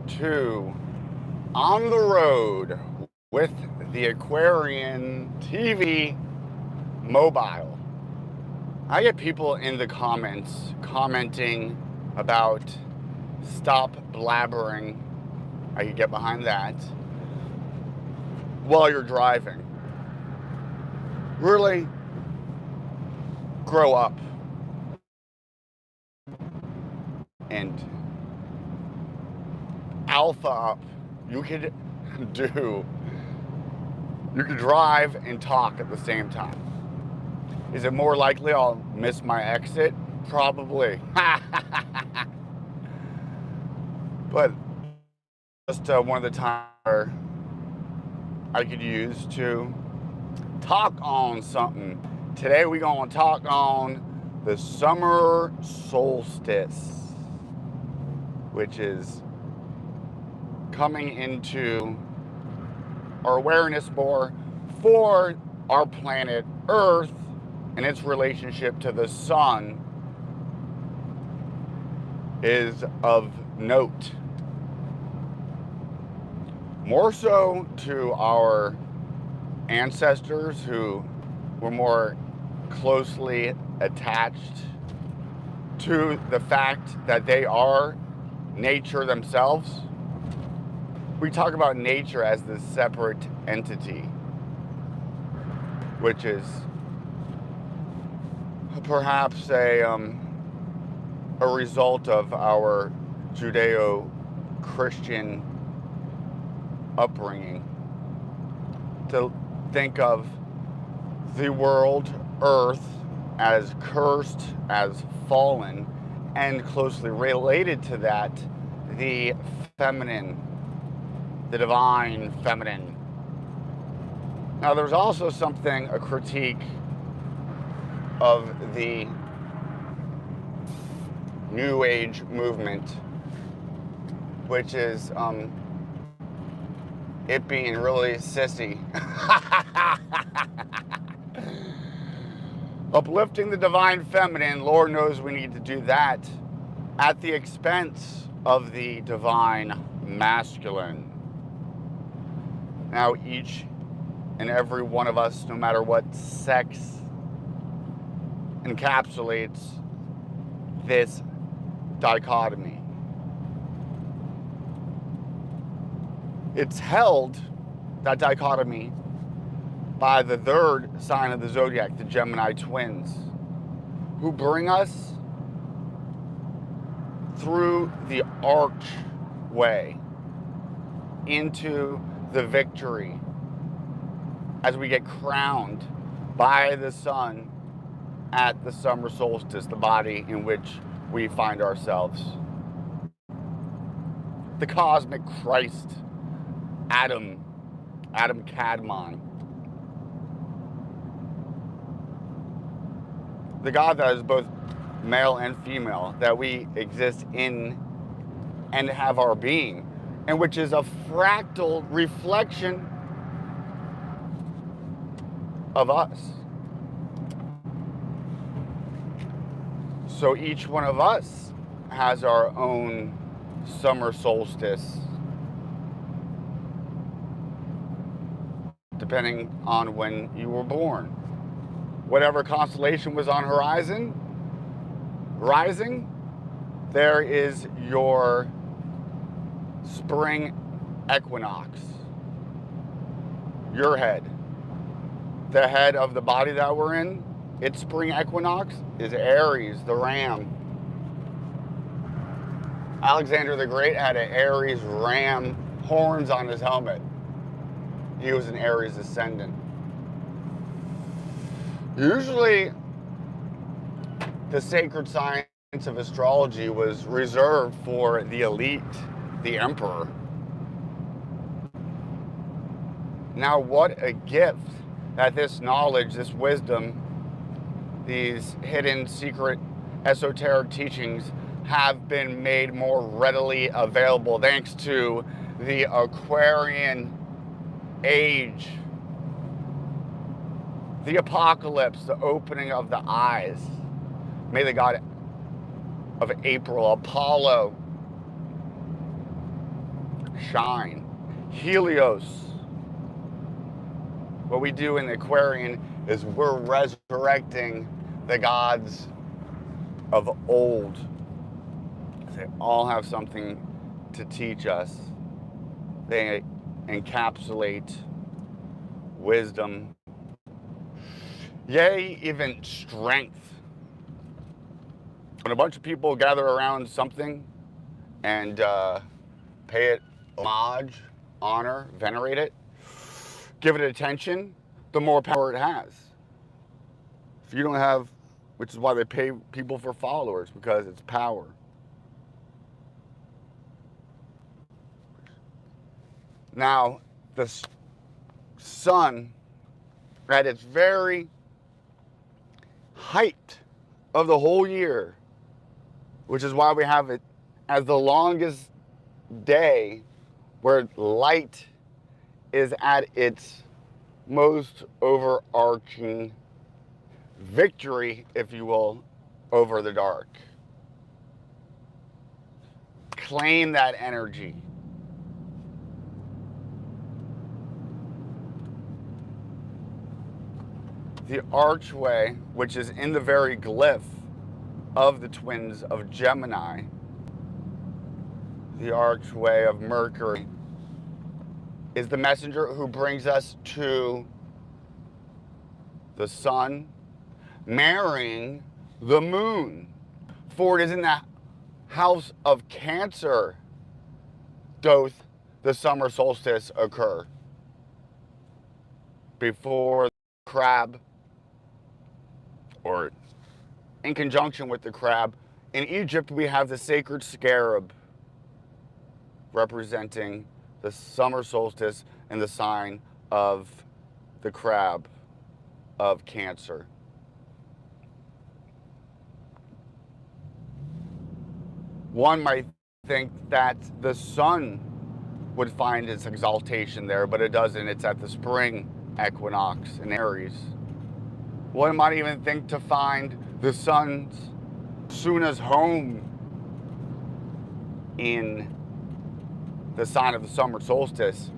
to On the Road with the Aquarian TV mobile. I get people in the comments commenting about stop blabbering. I can get behind that while you're driving. Really grow up and alpha up. You could drive and talk at the same time. Is it more likely I'll miss my exit? Probably. But just one of the times where I could use to talk on something. Today we're gonna talk on the summer solstice, which is coming into our awareness more for our planet Earth and its relationship to the sun is of note. More so to our ancestors who were more closely attached to the fact that they are nature themselves. We talk about nature as this separate entity, which is perhaps a result of our Judeo-Christian upbringing, to think of the world, Earth, as cursed, as fallen, and closely related to that, the feminine, the divine feminine. Now, there's also a critique of the New Age movement, which is it being really sissy. Uplifting the divine feminine, Lord knows we need to do that at the expense of the divine masculine. Now, each and every one of us, no matter what sex encapsulates this dichotomy. It's held, that dichotomy, by the third sign of the zodiac, the Gemini twins, who bring us through the archway into the victory as we get crowned by the sun at the summer solstice, the body in which we find ourselves. The cosmic Christ, Adam Kadmon. The God that is both male and female, that we exist in and have our being, and which is a fractal reflection of us. So each one of us has our own summer solstice, depending on when you were born. Whatever constellation was on rising, there is your spring equinox. Your head. The head of the body that we're in, its spring equinox is Aries, the ram. Alexander the Great had an Aries ram horns on his helmet. He was an Aries ascendant. Usually, the sacred science of astrology was reserved for the elite, the emperor. Now, what a gift that this knowledge, this wisdom, these hidden, secret, esoteric teachings have been made more readily available thanks to the Aquarian age, the apocalypse, the opening of the eyes. May the god of April, Apollo, shine. Helios. What we do in the Aquarian is we're resurrecting the gods of old. They all have something to teach us. They encapsulate wisdom, yea, even strength. When a bunch of people gather around something and pay it homage, honor, venerate it, give it attention, the more power it has. If you don't have, which is why they pay people for followers, because it's power. Now, the sun, at its very height of the whole year, which is why we have it as the longest day, where light is at its most overarching victory, if you will, over the dark. Claim that energy. The archway, which is in the very glyph of the twins of Gemini, the archway of Mercury, is the messenger who brings us to the sun marrying the moon. For it is in the house of Cancer doth the summer solstice occur. Before the crab, or in conjunction with the crab, in Egypt we have the sacred scarab representing the summer solstice and the sign of the crab of Cancer. One might think that the sun would find its exaltation there, but it doesn't. It's at the spring equinox in Aries. One might even think to find the sun's Suna's home in the sign of the summer solstice.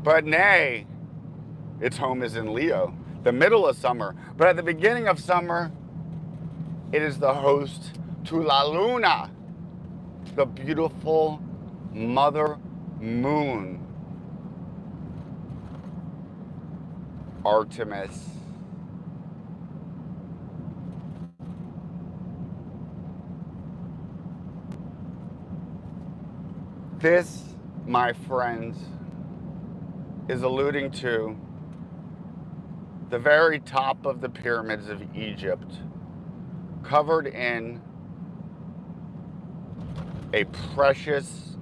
But nay, its home is in Leo, the middle of summer. But at the beginning of summer, it is the host to La Luna, the beautiful mother moon, Artemis. This, my friends, is alluding to the very top of the pyramids of Egypt, covered in a precious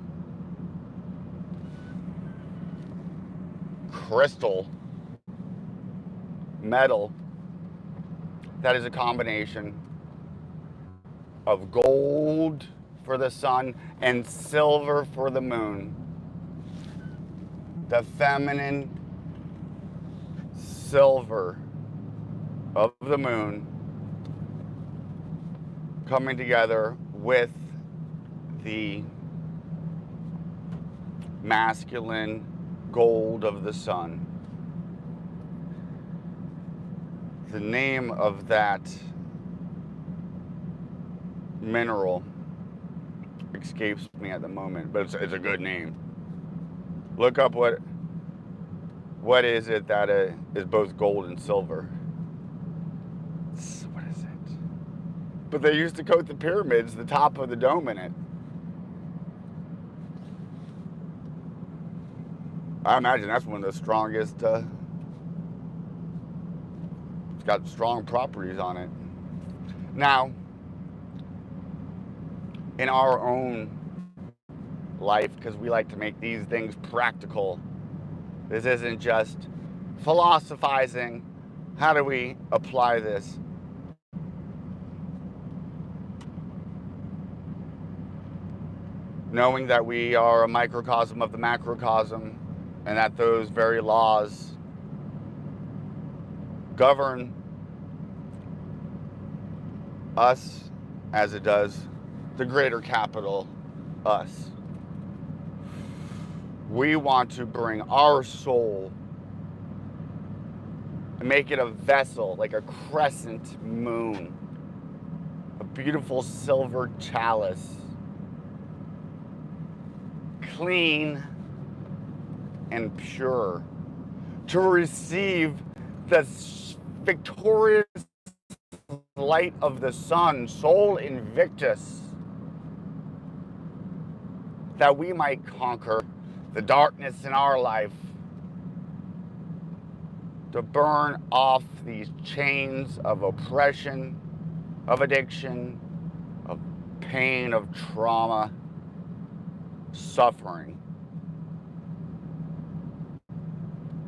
crystal metal that is a combination of gold for the sun and silver for the moon. The feminine silver of the moon coming together with the masculine gold of the sun. The name of that mineral escapes me at the moment, but it's a good name. Look up what is it that is both gold and silver. What is it? But they used to coat the pyramids, the top of the dome, in it. I imagine that's one of the strongest. It's got strong properties on it. Now, in our own life, because we like to make these things practical, this isn't just philosophizing. How do we apply this? Knowing that we are a microcosm of the macrocosm, and that those very laws govern us as it does the greater capital us. We want to bring our soul and make it a vessel, like a crescent moon, a beautiful silver chalice, clean and pure, to receive the victorious light of the sun, Sol Invictus, that we might conquer the darkness in our life, to burn off these chains of oppression, of addiction, of pain, of trauma, suffering.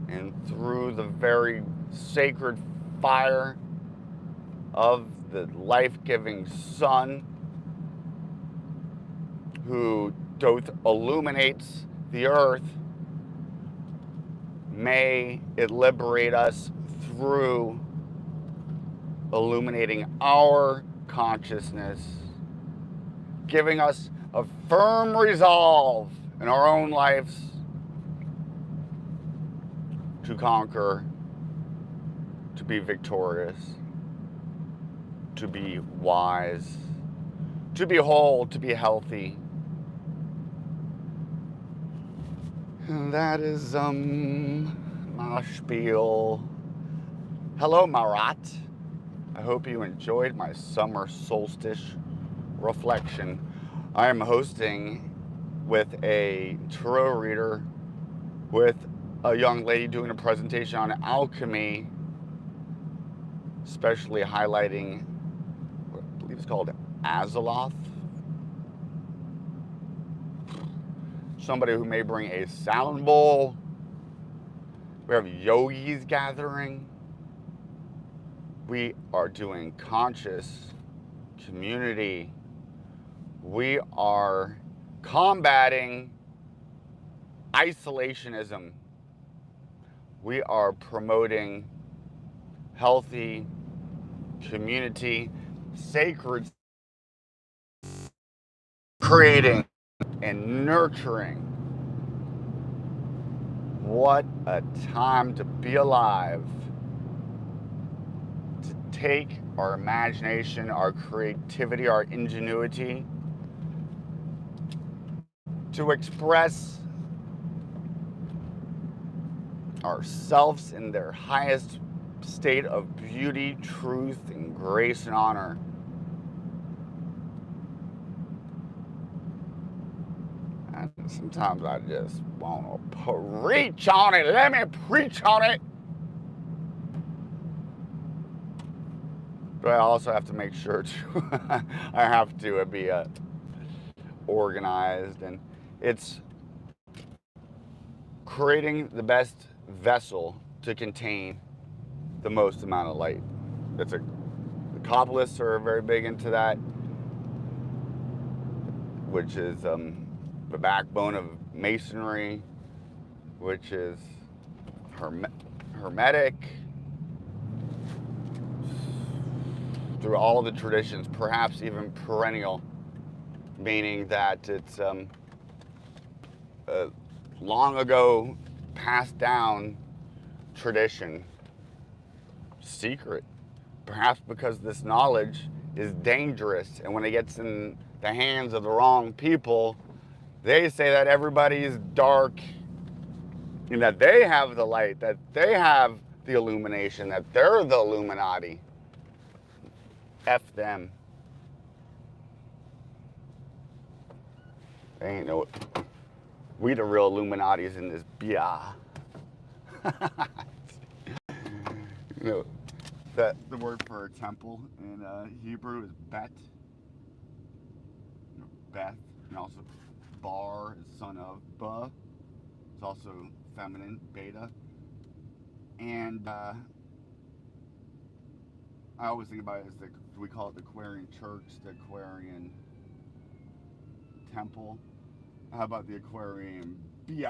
And through the very sacred fire of the life-giving sun, who doth illuminates the earth, may it liberate us through illuminating our consciousness, giving us a firm resolve in our own lives to conquer, to be victorious, to be wise, to be whole, to be healthy. And that is my spiel. Hello, Marat. I hope you enjoyed my summer solstice reflection. I am hosting with a tarot reader with a young lady doing a presentation on alchemy, especially highlighting what I believe is called Azeroth. Somebody who may bring a sound bowl. We have yogis gathering. We are doing conscious community. We are combating isolationism. We are promoting healthy community, sacred, creating and nurturing. What a time to be alive. To take our imagination, our creativity, our ingenuity, to express ourselves in their highest state of beauty, truth, and grace and honor. And sometimes I just want to preach on it. Let me preach on it. But I also have to make sure to, I have to be organized, and it's creating the best vessel to contain the most amount of light. The Kabbalists are very big into that, which is the backbone of Masonry, which is Hermetic, through all the traditions, perhaps even perennial, meaning that it's long ago passed down tradition, secret, perhaps because this knowledge is dangerous, and when it gets in the hands of the wrong people, they say that everybody is dark and that they have the light, that they have the illumination, that they're the Illuminati. F them. They ain't no, we the real Illuminatis in this beer. You know, that the word for a temple in Hebrew is bet. Beth, and also bar is son of ba. It's also feminine, beta. And I always think about it as we call it the Aquarian church, the Aquarian temple. How about the Aquarian beer?